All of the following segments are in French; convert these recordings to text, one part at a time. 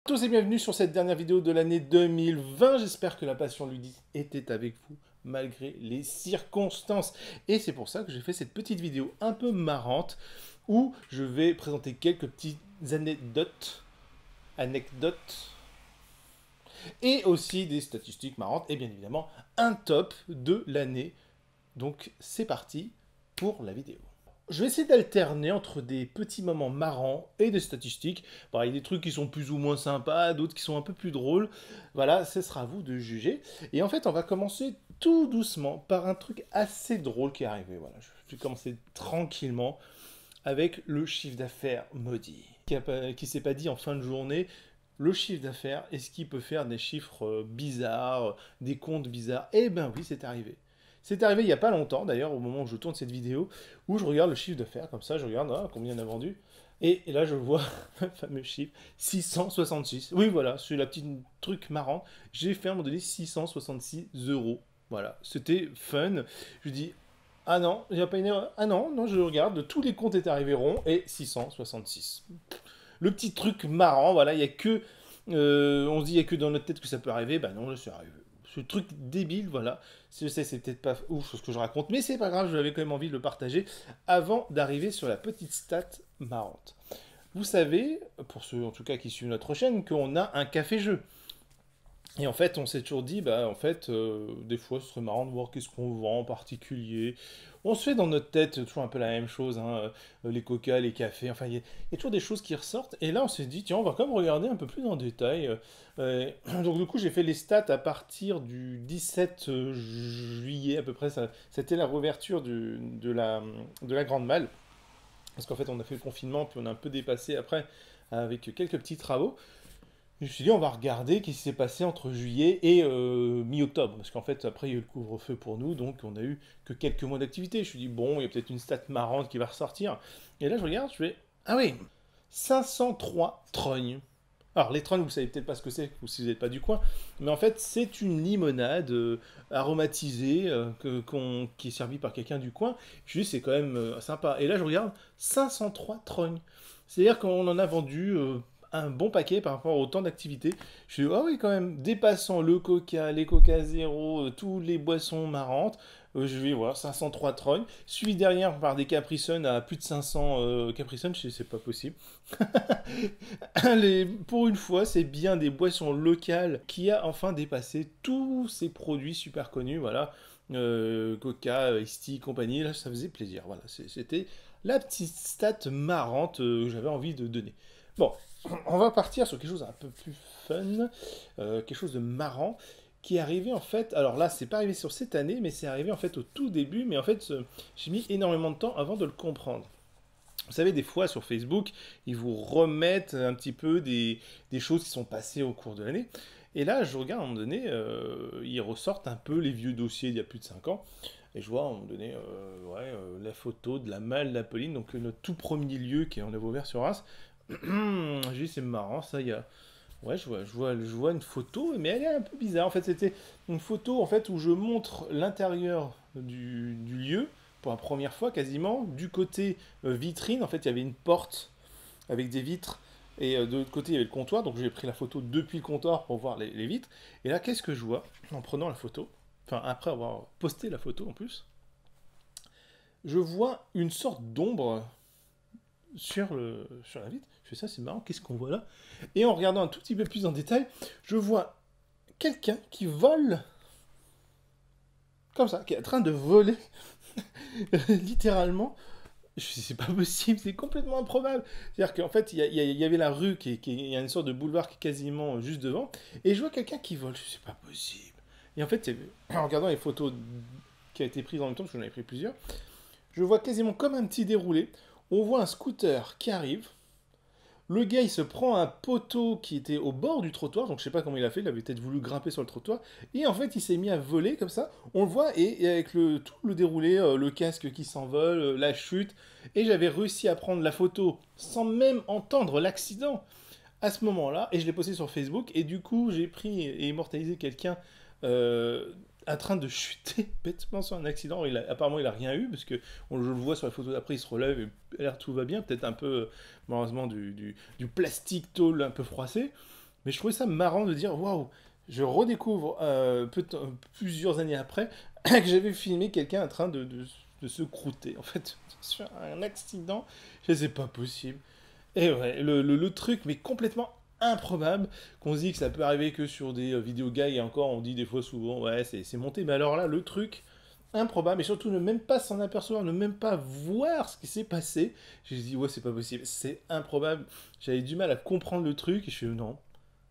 Tous et bienvenue sur cette dernière vidéo de l'année 2020. J'espère que la passion ludique était avec vous malgré les circonstances. Et c'est pour ça que j'ai fait cette petite vidéo un peu marrante où je vais présenter quelques petites anecdotes et aussi des statistiques marrantes et bien évidemment un top de l'année. Donc c'est parti pour la vidéo. Je vais essayer d'alterner entre des petits moments marrants et des statistiques. Bon, il y a des trucs qui sont plus ou moins sympas, d'autres qui sont un peu plus drôles. Voilà, ce sera à vous de juger. Et en fait, on va commencer tout doucement par un truc assez drôle qui est arrivé. Voilà, je vais commencer tranquillement avec le chiffre d'affaires maudit. Qui s'est pas dit en fin de journée, le chiffre d'affaires, est-ce qu'il peut faire des chiffres bizarres, des comptes bizarres? Eh ben oui, c'est arrivé. C'est arrivé il n'y a pas longtemps, d'ailleurs, au moment où je tourne cette vidéo, où je regarde le chiffre d'affaires, comme ça, je regarde combien on a vendu. Et là, je vois le fameux chiffre, 666. Oui, voilà, c'est la petite truc marrant. J'ai fait à un moment donné 666 euros. Voilà, c'était fun. Je dis, ah non, il n'y a pas une erreur. Ah non, non, je regarde, tous les comptes étaient arrivés ronds et 666. Le petit truc marrant, voilà, il y a que... on se dit, il n'y a que dans notre tête que ça peut arriver. Bah non, c'est arrivé. Ce truc débile, voilà. Je sais, c'est peut-être pas ouf ce que je raconte, mais c'est pas grave, j'avais quand même envie de le partager avant d'arriver sur la petite stat marrante. Vous savez, pour ceux en tout cas qui suivent notre chaîne, qu'on a un café-jeu. Et en fait, on s'est toujours dit, bah en fait, des fois, ce serait marrant de voir qu'est-ce qu'on vend en particulier. On se fait dans notre tête toujours un peu la même chose, hein, les coca, les cafés, enfin, il y a toujours des choses qui ressortent. Et là, on s'est dit, tiens, on va quand même regarder un peu plus en détail. Donc, du coup, j'ai fait les stats à partir du 17 juillet, à peu près. C'était la réouverture de la Grande Malle. Parce qu'en fait, on a fait le confinement, puis on a un peu dépassé après avec quelques petits travaux. Je me suis dit, on va regarder ce qui s'est passé entre juillet et mi-octobre. Parce qu'en fait, après, il y a eu le couvre-feu pour nous, donc on a eu que quelques mois d'activité. Je me suis dit, bon, il y a peut-être une stat marrante qui va ressortir. Et là, je regarde, je fais, ah oui, 503 trognes. Alors, les trognes, vous savez peut-être pas ce que c'est, ou si vous n'êtes pas du coin, mais en fait, c'est une limonade aromatisée qui est servie par quelqu'un du coin. Je me suis dit, c'est quand même sympa. Et là, je regarde, 503 trognes. C'est-à-dire qu'on en a vendu un bon paquet par rapport au temps d'activité. Je suis ah oui, quand même, dépassant le coca, les coca zéro, tous les boissons marrantes. Je vais voir 503 trognes. Suivi derrière par des Capri Sun à plus de 500 Capri Sun, je sais, c'est pas possible. Pour une fois, c'est bien des boissons locales qui a enfin dépassé tous ces produits super connus. Voilà, Coca, Ice Tea, compagnie. Là, ça faisait plaisir. Voilà, c'était la petite stat marrante que j'avais envie de donner. Bon, on va partir sur quelque chose un peu plus fun, quelque chose de marrant qui est arrivé en fait. Alors là, c'est pas arrivé sur cette année, mais c'est arrivé en fait au tout début. Mais en fait, j'ai mis énormément de temps avant de le comprendre. Vous savez, des fois sur Facebook, ils vous remettent un petit peu des choses qui sont passées au cours de l'année. Et là, je regarde à un moment donné, ils ressortent un peu les vieux dossiers d'il y a plus de 5 ans. Et je vois à un moment donné la photo de la malle d'Apolline, donc notre tout premier lieu qui est en avait ouvert sur Reims. J'ai dit, c'est marrant, ça, il y a... Ouais, je vois une photo, mais elle est un peu bizarre. En fait, c'était une photo en fait, où je montre l'intérieur du lieu, pour la première fois quasiment. Du côté vitrine, en fait, il y avait une porte avec des vitres, et de l'autre côté, il y avait le comptoir. Donc, j'ai pris la photo depuis le comptoir pour voir les vitres. Et là, qu'est-ce que je vois en prenant la photo? Enfin, après avoir posté la photo en plus, je vois une sorte d'ombre sur la vitre. Je fais ça, c'est marrant, qu'est-ce qu'on voit là? Et en regardant un tout petit peu plus en détail, je vois quelqu'un qui vole, comme ça, qui est en train de voler, littéralement. Je dis, c'est pas possible, c'est complètement improbable. C'est-à-dire qu'en fait, il y avait la rue, il y a une sorte de boulevard qui est quasiment juste devant, et je vois quelqu'un qui vole. Je dis, c'est pas possible. Et en fait, en regardant les photos qui a été prises en même temps, parce que j'en avais pris plusieurs, je vois quasiment comme un petit déroulé. On voit un scooter qui arrive. Le gars, il se prend un poteau qui était au bord du trottoir, donc je sais pas comment il a fait, il avait peut-être voulu grimper sur le trottoir, et en fait, il s'est mis à voler comme ça. On le voit, et avec tout le déroulé, le casque qui s'envole, la chute, et j'avais réussi à prendre la photo sans même entendre l'accident à ce moment-là, et je l'ai posté sur Facebook, et du coup, j'ai pris et immortalisé quelqu'un en train de chuter bêtement sur un accident. Apparemment, il a rien eu, parce que je le vois sur la photo d'après, il se relève et l'air tout va bien. Peut-être un peu, malheureusement, du plastique tôle un peu froissé. Mais je trouvais ça marrant de dire, waouh, je redécouvre plusieurs années après que j'avais filmé quelqu'un en train de se croûter. En fait, sur un accident, je sais, c'est pas possible. Et ouais, le truc, mais complètement improbable, qu'on se dit que ça peut arriver que sur des vidéos gars, et encore, on dit des fois souvent, ouais, c'est monté. Mais alors là, le truc improbable, et surtout ne même pas s'en apercevoir, ne même pas voir ce qui s'est passé, j'ai dit, ouais, c'est pas possible, c'est improbable. J'avais du mal à comprendre le truc, et je suis non,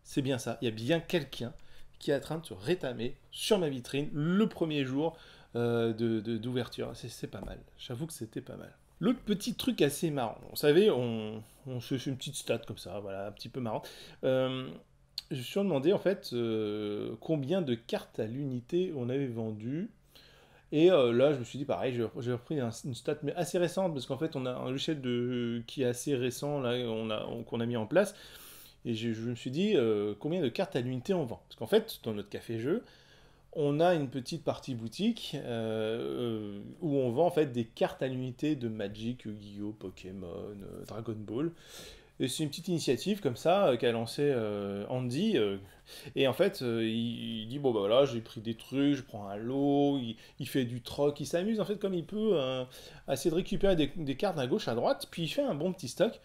c'est bien ça, il y a bien quelqu'un qui est en train de se rétamer sur ma vitrine le premier jour d'ouverture. C'est pas mal, j'avoue que c'était pas mal. L'autre petit truc assez marrant, vous savez, on se fait une petite stat comme ça, voilà, un petit peu marrant. Je me suis demandé en fait combien de cartes à l'unité on avait vendu. Et là, je me suis dit pareil, j'ai repris une stat mais assez récente parce qu'en fait, on a un logiciel qui est assez récent là, qu'on a mis en place. Et je me suis dit combien de cartes à l'unité on vend. Parce qu'en fait, dans notre café-jeu, on a une petite partie boutique où on vend en fait des cartes à l'unité de Magic, Yu-Gi-Oh, Pokémon, Dragon Ball. Et c'est une petite initiative comme ça qu'a lancé Andy. Et en fait, il dit bon bah voilà, j'ai pris des trucs, je prends un lot, il fait du troc, il s'amuse en fait comme il peut à essayer de récupérer des cartes à gauche, à droite, puis il fait un bon petit stock.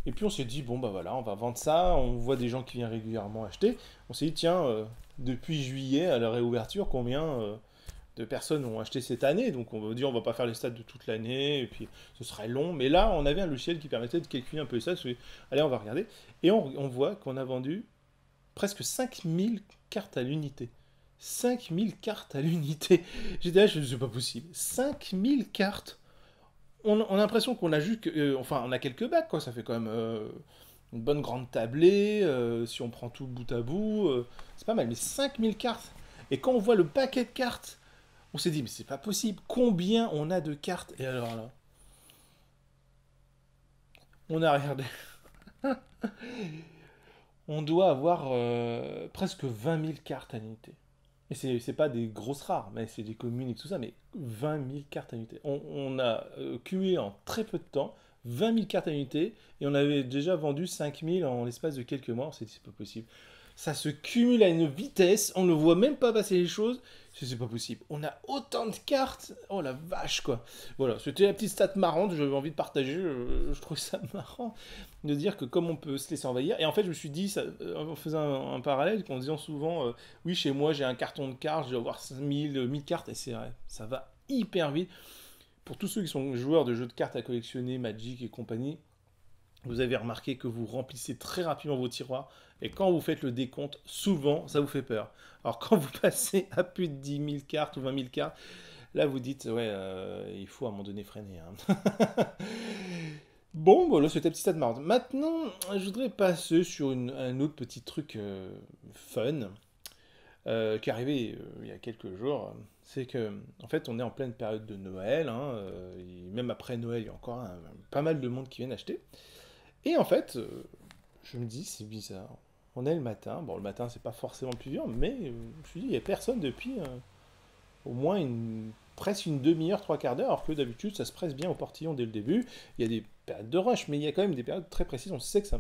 Et puis on s'est dit bon bah voilà, on va vendre ça, on voit des gens qui viennent régulièrement acheter. On s'est dit tiens, depuis juillet à la réouverture, combien de personnes ont acheté cette année, donc on va dire on va pas faire les stats de toute l'année, et puis ce serait long, mais là on avait un logiciel qui permettait de calculer un peu les stats, allez on va regarder, et on voit qu'on a vendu presque 5000 cartes à l'unité. 5000 cartes à l'unité. J'étais là, je sais pas possible. 5000 cartes. On a l'impression qu'on a juste, enfin on a quelques bacs quoi, ça fait quand même une bonne grande tablée, si on prend tout bout à bout, c'est pas mal, mais 5000 cartes. Et quand on voit le paquet de cartes, on s'est dit, mais c'est pas possible. Combien on a de cartes? Et alors là, on a regardé. On doit avoir presque 20 000 cartes à l'unité. Et c'est pas des grosses rares, mais c'est des communes et tout ça, mais 20 000 cartes à l'unité. On a cumulé en très peu de temps 20 000 cartes à l'unité et on avait déjà vendu 5 000 en l'espace de quelques mois. On s'est dit, c'est pas possible. Ça se cumule à une vitesse, on ne voit même pas passer les choses. C'est pas possible. On a autant de cartes. Oh la vache, quoi. Voilà, c'était la petite stat marrante, j'avais envie de partager. Je trouve ça marrant de dire que comme on peut se laisser envahir. Et en fait, je me suis dit, ça, en faisant un parallèle, en disant souvent, oui, chez moi, j'ai un carton de cartes, je dois avoir 1000 cartes. Et c'est vrai, ça va hyper vite. Pour tous ceux qui sont joueurs de jeux de cartes à collectionner, Magic et compagnie, vous avez remarqué que vous remplissez très rapidement vos tiroirs et quand vous faites le décompte, souvent ça vous fait peur. Alors quand vous passez à plus de 10 000 cartes ou 20 000 cartes, là vous dites ouais, il faut à un moment donné freiner. Hein. Bon, voilà, c'était petit stade marrant. Maintenant, je voudrais passer sur un autre petit truc fun qui est arrivé il y a quelques jours. C'est que, en fait, on est en pleine période de Noël. Hein, et même après Noël, il y a encore pas mal de monde qui viennent acheter. Et en fait, je me dis, c'est bizarre. On est le matin. Bon, le matin, c'est pas forcément le plus dur, mais je me suis dit, il n'y a personne depuis au moins presque une demi-heure, trois quarts d'heure, alors que d'habitude, ça se presse bien au portillon dès le début. Il y a des périodes de rush, mais il y a quand même des périodes très précises, on sait que ça.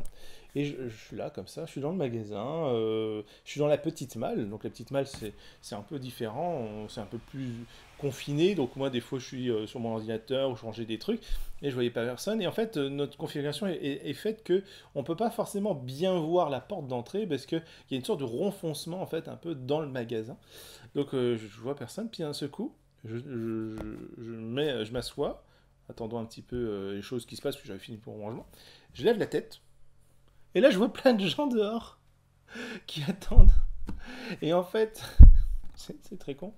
Et je suis là, comme ça, je suis dans le magasin, je suis dans la petite malle. Donc la petite malle, c'est un peu différent, c'est un peu plus confiné. Donc moi, des fois, je suis sur mon ordinateur ou changer des trucs, et je voyais pas personne. Et en fait, notre configuration est faite que on peut pas forcément bien voir la porte d'entrée, parce qu'il y a une sorte de renfoncement, en fait, un peu dans le magasin. Donc je vois personne, puis d'un seul coup, je m'assois, attendant un petit peu les choses qui se passent, puis j'avais fini pour mon rangement. Je lève la tête, et là je vois plein de gens dehors qui attendent. Et en fait, c'est très con.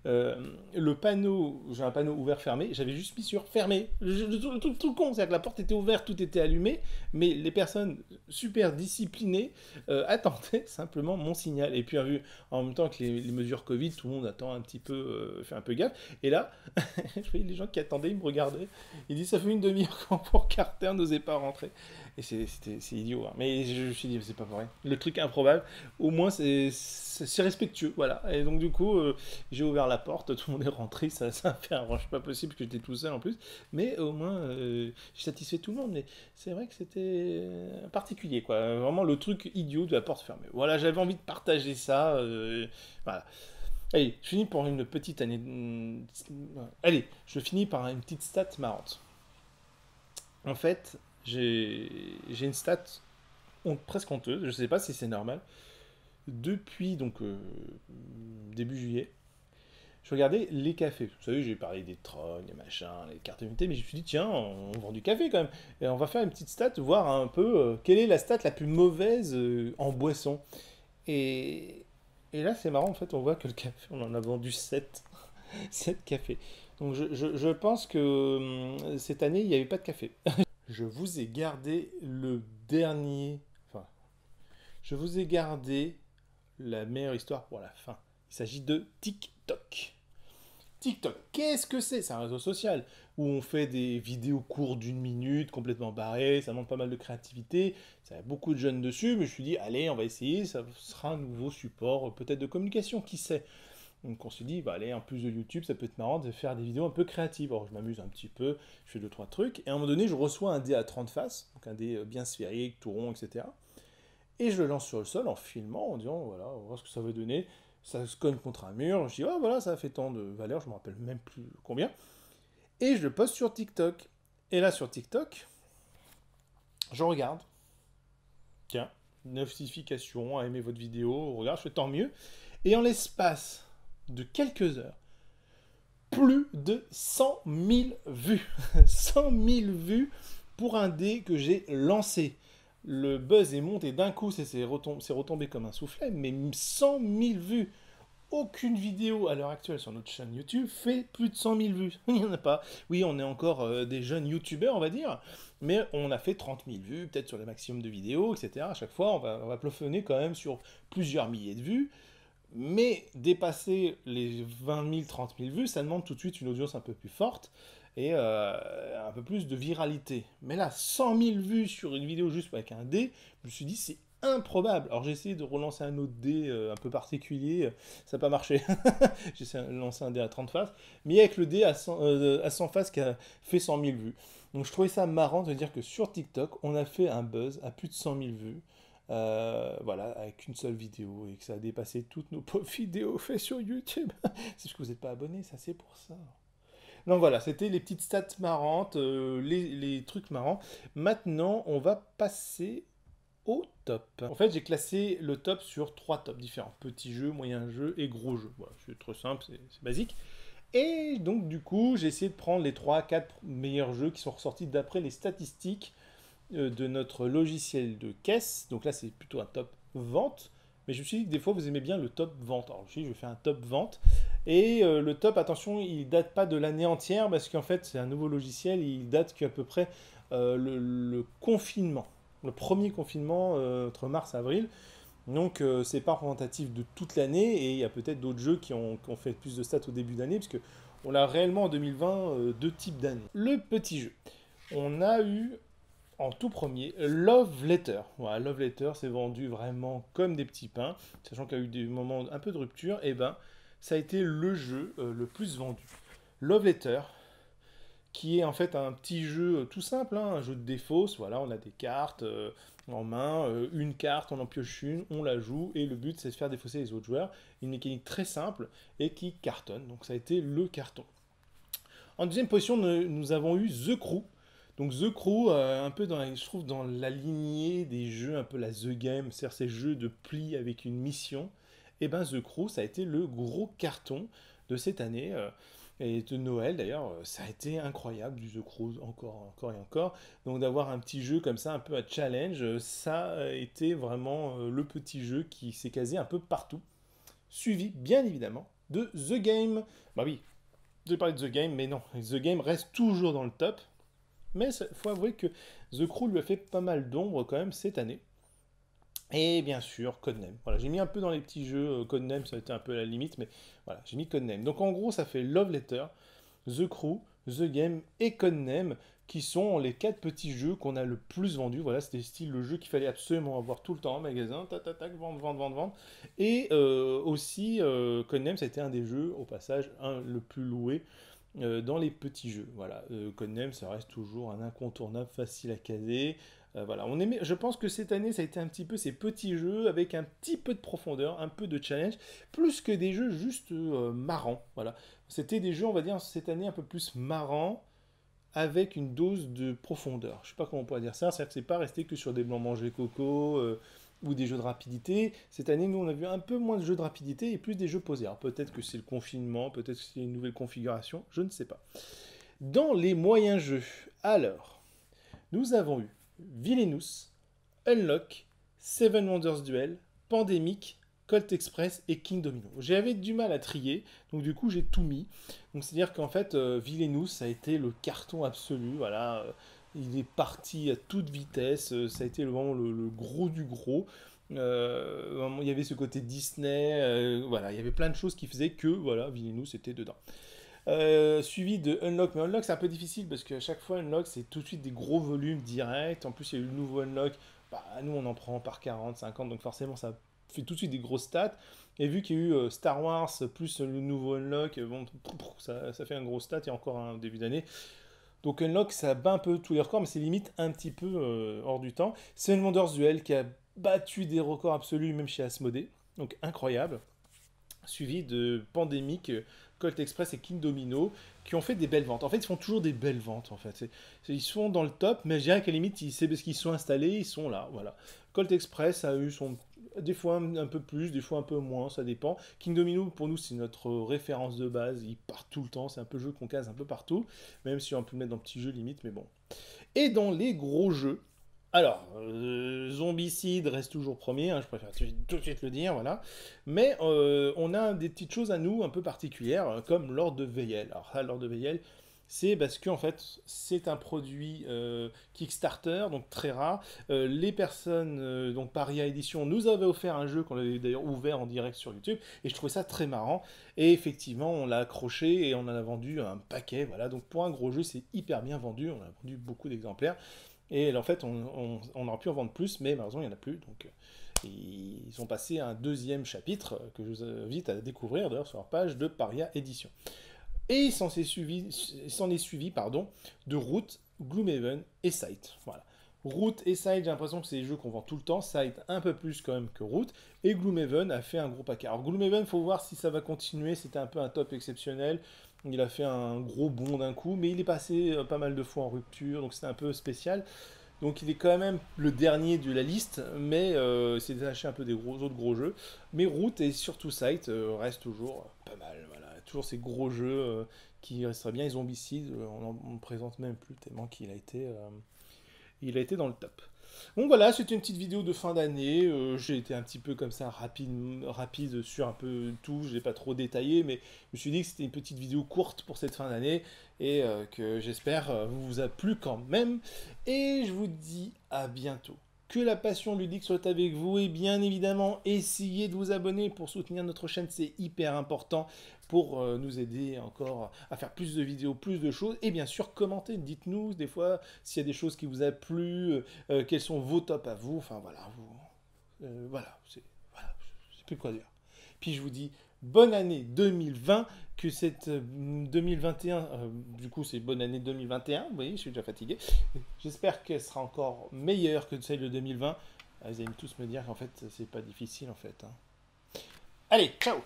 Le panneau, j'ai un panneau ouvert-fermé, j'avais juste mis sur fermé. Le truc tout con, c'est-à-dire que la porte était ouverte, tout était allumé, mais les personnes super disciplinées attendaient simplement mon signal. Et puis en même temps que les mesures Covid, tout le monde attend un petit peu, fait un peu gaffe. Et là, je voyais les gens qui attendaient, ils me regardaient. Ils disent ça fait une demi-heure quand pour Carter n'osait pas rentrer. Et c'est idiot, hein. Mais je me suis dit, c'est pas vrai. Le truc improbable, au moins c'est respectueux, voilà. Et donc du coup, j'ai ouvert la porte, tout le monde est rentré, ça a fait un rush pas possible, parce que j'étais tout seul en plus. Mais au moins, j'ai satisfait tout le monde. Mais c'est vrai que c'était particulier, quoi. Vraiment le truc idiot de la porte fermée. Voilà, j'avais envie de partager ça. Voilà. Allez, je finis pour une petite année. Allez, je finis par une petite stat marrante. En fait, j'ai une stat presque honteuse, je sais pas si c'est normal. Depuis donc début juillet, je regardais les cafés. Vous savez, j'ai parlé des trognes, des machins, les cartes unité, mais je me suis dit, tiens, on vend du café quand même. Et on va faire une petite stat, voir un peu quelle est la stat la plus mauvaise en boisson. Et, et là, c'est marrant, en fait, on voit que le café, on en a vendu 7, 7 cafés. Donc je pense que cette année, il n'y avait pas de café. Je vous ai gardé le dernier... Enfin, je vous ai gardé la meilleure histoire pour la fin. Il s'agit de TikTok. TikTok, qu'est-ce que c'est? C'est un réseau social où on fait des vidéos courtes d'une minute, complètement barrées, ça demande pas mal de créativité, ça a beaucoup de jeunes dessus, mais je me suis dit, allez, on va essayer, ça sera un nouveau support, peut-être de communication, qui sait. Donc on s'est dit, bah allez, en plus de YouTube, ça peut être marrant de faire des vidéos un peu créatives. Alors je m'amuse un petit peu, je fais 2-3 trucs, et à un moment donné, je reçois un dé à 30 faces, donc un dé bien sphérique, tout rond, etc. Et je le lance sur le sol en filmant, en disant, voilà, on va voir ce que ça va donner. Ça se cogne contre un mur, je dis, oh voilà, ça a fait tant de valeur, je me rappelle même plus combien. Et je le poste sur TikTok. Et là, sur TikTok, je regarde. Tiens, notification, a aimé votre vidéo, on regarde, je fais tant mieux. Et en l'espace de quelques heures, plus de 100 000 vues. 100 000 vues pour un dé que j'ai lancé. Le buzz est monté d'un coup, c'est retombé comme un soufflet, mais 100 000 vues. Aucune vidéo à l'heure actuelle sur notre chaîne YouTube fait plus de 100 000 vues. Il n'y en a pas. Oui, on est encore des jeunes youtubeurs, on va dire, mais on a fait 30 000 vues, peut-être sur le maximum de vidéos, etc. À chaque fois, on va plafonner quand même sur plusieurs milliers de vues. Mais dépasser les 20 000, 30 000 vues, ça demande tout de suite une audience un peu plus forte et un peu plus de viralité. Mais là, 100 000 vues sur une vidéo juste avec un dé, je me suis dit c'est improbable. Alors j'ai essayé de relancer un autre dé un peu particulier, ça n'a pas marché. J'ai essayé de lancer un dé à 30 faces, mais avec le dé à 100 faces qui a fait 100 000 vues. Donc je trouvais ça marrant de dire que sur TikTok, on a fait un buzz à plus de 100 000 vues. Voilà, avec une seule vidéo et que ça a dépassé toutes nos pauvres vidéos faites sur YouTube. C'est parce que vous n'êtes pas abonné, ça c'est pour ça. Donc voilà, c'était les petites stats marrantes, les trucs marrants. Maintenant, on va passer au top. En fait, j'ai classé le top sur 3 tops différents. Petit jeu, moyen jeu et gros jeu. Voilà, c'est trop simple, c'est basique. Et donc du coup, j'ai essayé de prendre les 3-4 meilleurs jeux qui sont ressortis d'après les statistiques de notre logiciel de caisse. Donc là, c'est plutôt un top vente. Mais je me suis dit que des fois, vous aimez bien le top vente. Alors, je vais faire un top vente. Et le top, attention, il date pas de l'année entière parce qu'en fait, c'est un nouveau logiciel. Il date qu'à peu près le confinement. Le premier confinement entre mars et avril. Donc, c'est pas représentatif de toute l'année. Et il y a peut-être d'autres jeux qui ont fait plus de stats au début d'année. Parce qu'on a réellement en 2020 deux types d'années. Le petit jeu. On a eu en tout premier, Love Letter. Voilà, Love Letter s'est vendu vraiment comme des petits pains, sachant qu'il y a eu des moments un peu de rupture, et ben ça a été le jeu le plus vendu. Love Letter, qui est en fait un petit jeu tout simple, hein, un jeu de défausse. Voilà, on a des cartes en main, une carte, on en pioche une, on la joue, et le but c'est de faire défausser les autres joueurs. Une mécanique très simple et qui cartonne, donc ça a été le carton. En deuxième position, nous avons eu The Crew. Donc The Crew, un peu je trouve dans la lignée des jeux, un peu la The Game, c'est-à-dire ces jeux de pli avec une mission. Et ben The Crew, ça a été le gros carton de cette année. Et de Noël d'ailleurs, ça a été incroyable du The Crew, encore et encore. Donc d'avoir un petit jeu comme ça, un peu à challenge, ça a été vraiment le petit jeu qui s'est casé un peu partout. Suivi, bien évidemment, de The Game. Bah oui, j'ai parlé de The Game, mais non, The Game reste toujours dans le top. Mais il faut avouer que The Crew lui a fait pas mal d'ombre quand même cette année. Et bien sûr, Codename. Voilà, j'ai mis un peu dans les petits jeux Codename, ça a été un peu à la limite, mais voilà, j'ai mis Codename. Donc en gros, ça fait Love Letter, The Crew, The Game et Codename, qui sont les 4 petits jeux qu'on a le plus vendus. Voilà, c'était style le jeu qu'il fallait absolument avoir tout le temps en magasin, tac, tac, tac, vendre, vendre, vendre, vendre. Et aussi, Codename, ça a été un des jeux, au passage, le plus loué dans les petits jeux. Voilà, Codename, ça reste toujours un incontournable, facile à caser. Voilà, je pense que cette année, ça a été un petit peu ces petits jeux avec un petit peu de profondeur, un peu de challenge, plus que des jeux juste marrants. Voilà, c'était des jeux, on va dire, cette année un peu plus marrants, avec une dose de profondeur. Je sais pas comment on pourrait dire ça, c'est-à-dire que c'est pas resté que sur des blancs manger coco ou des jeux de rapidité. Cette année, nous, on a vu un peu moins de jeux de rapidité et plus des jeux posés. Alors peut-être que c'est le confinement, peut-être que c'est une nouvelle configuration, je ne sais pas. Dans les moyens jeux, alors, nous avons eu Villainous, Unlock, Seven Wonders Duel, Pandemic, Colt Express et King Domino. J'avais du mal à trier, donc du coup j'ai tout mis. Donc c'est-à-dire qu'en fait, Villainous, ça a été le carton absolu, voilà. Il est parti à toute vitesse, ça a été vraiment le gros du gros. Il y avait ce côté Disney, voilà, il y avait plein de choses qui faisaient que, voilà, Villainous était dedans. Suivi de Unlock, mais Unlock c'est un peu difficile parce qu'à chaque fois Unlock c'est tout de suite des gros volumes directs, en plus il y a eu le nouveau Unlock, bah, nous on en prend par 40, 50, donc forcément ça fait tout de suite des grosses stats, et vu qu'il y a eu Star Wars plus le nouveau Unlock, bon, ça fait un gros stat, il y a encore un début d'année, donc Unlock ça bat un peu tous les records, mais c'est limite un petit peu hors du temps. Seven Wonders Duel qui a battu des records absolus même chez Asmodée, donc incroyable, suivi de Pandemic, Colt Express et King Domino, qui ont fait des belles ventes. En fait, ils font toujours des belles ventes, en fait. Ils sont dans le top, mais je dirais qu'à la limite, c'est parce qu'ils sont installés, ils sont là, voilà. Colt Express a eu des fois un peu plus, des fois un peu moins, ça dépend. King Domino, pour nous, c'est notre référence de base, il part tout le temps, c'est un peu jeu qu'on case un peu partout, même si on peut le mettre dans petit jeu limite, mais bon. Et dans les gros jeux, alors, Zombicide reste toujours premier, hein, je préfère tout de suite le dire, voilà. Mais on a des petites choses à nous un peu particulières, comme l'Ordre de Veyel. Alors, l'Ordre de Veyel, c'est parce qu'en fait, c'est un produit Kickstarter, donc très rare. Les personnes, donc Paria Edition, nous avaient offert un jeu qu'on avait d'ailleurs ouvert en direct sur YouTube, et je trouvais ça très marrant. Et effectivement, on l'a accroché et on en a vendu un paquet, voilà. Donc pour un gros jeu, c'est hyper bien vendu, on a vendu beaucoup d'exemplaires. Et en fait, on aurait pu en vendre plus, mais malheureusement, il n'y en a plus. Donc, ils ont passé à un deuxième chapitre que je vous invite à découvrir d'ailleurs sur leur page de Paria Edition. Et il s'en est suivi pardon, de Root, Gloomhaven et Sight. Voilà. Root et Sight, j'ai l'impression que c'est des jeux qu'on vend tout le temps. Sight, un peu plus quand même que Root. Et Gloomhaven a fait un gros paquet. Alors Gloomhaven, il faut voir si ça va continuer. C'était un peu un top exceptionnel. Il a fait un gros bond d'un coup, mais il est passé pas mal de fois en rupture, donc c'était un peu spécial. Donc il est quand même le dernier de la liste, mais c'est détaché un peu des autres gros jeux. Mais Root et surtout Sight restent toujours pas mal. Voilà. Toujours ces gros jeux qui resteraient bien. Et Zombicide, on ne présente même plus tellement il a été dans le top. Donc voilà, c'était une petite vidéo de fin d'année. J'ai été un petit peu comme ça rapide sur un peu tout. Je n'ai pas trop détaillé, mais je me suis dit que c'était une petite vidéo courte pour cette fin d'année et que j'espère vous a plu quand même. Et je vous dis à bientôt. Que la passion ludique soit avec vous et bien évidemment essayez de vous abonner pour soutenir notre chaîne, c'est hyper important pour nous aider encore à faire plus de vidéos, plus de choses et bien sûr commentez, dites-nous des fois s'il y a des choses qui vous a plu, quels sont vos tops à vous, enfin voilà, voilà, je sais plus quoi dire. Puis je vous dis bonne année 2020, que cette 2021, du coup c'est bonne année 2021, vous voyez, je suis déjà fatigué. J'espère qu'elle sera encore meilleure que celle de 2020. Vous allez tous me dire qu'en fait c'est pas difficile en fait. Hein. Allez, ciao!